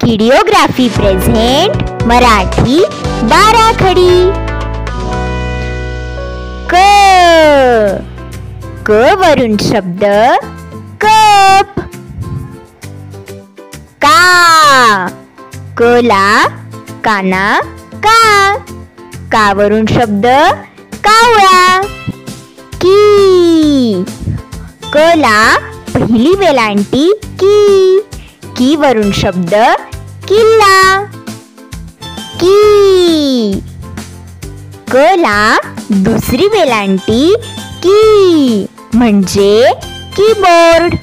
किडिओग्राफी present Marathi बाराखडी। क वरून शब्द कप। कला काना का वरून शब्द कावळा। कला पहिली वेलांटी की वरून शब्द किल्ला। कला दुसरी वेलांटी की म्हणजे कीबोर्ड।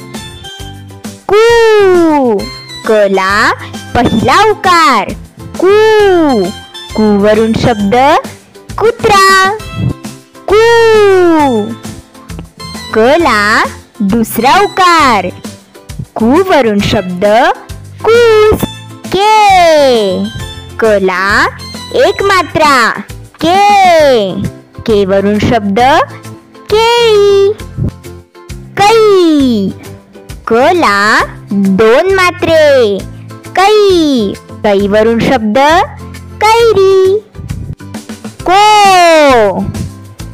कला पहिला उकार कू वरून शब्द कुत्रा। कला दुसरा उकार कू वरून शब्द कूस। कला एक मात्रा के वरून शब्द केळी। कला दोन मात्रे कै वरून शब्द कैरी।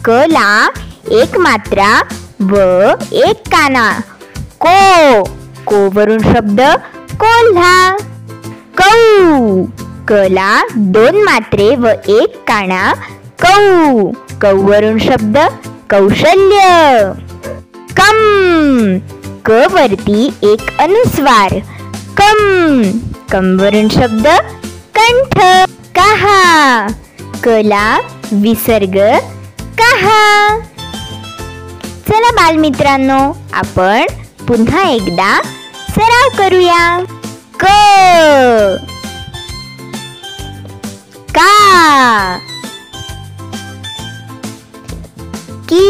कला एक मात्रा व एक काना को वरून शब्द कोल्हा। कला दोन मात्रे व एक काना कौ वरून शब्द कौशल्य। क वरती एक अनुस्वार कम वरून शब्द कंठ। कला विसर्ग कहा। चला बालमित्रांनो, आपण पुन्हा एकदा सराव करूया। का की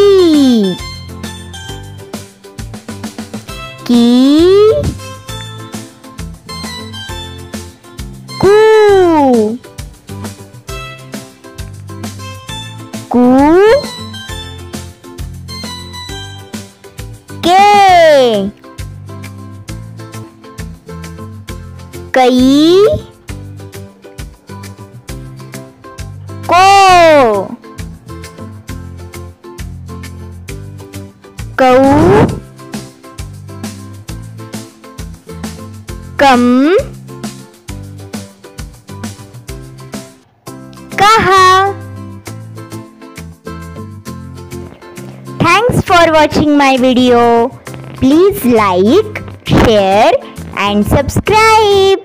कू के कई को कौ कम कहा। Thanks for watching my video. Please like, share and subscribe.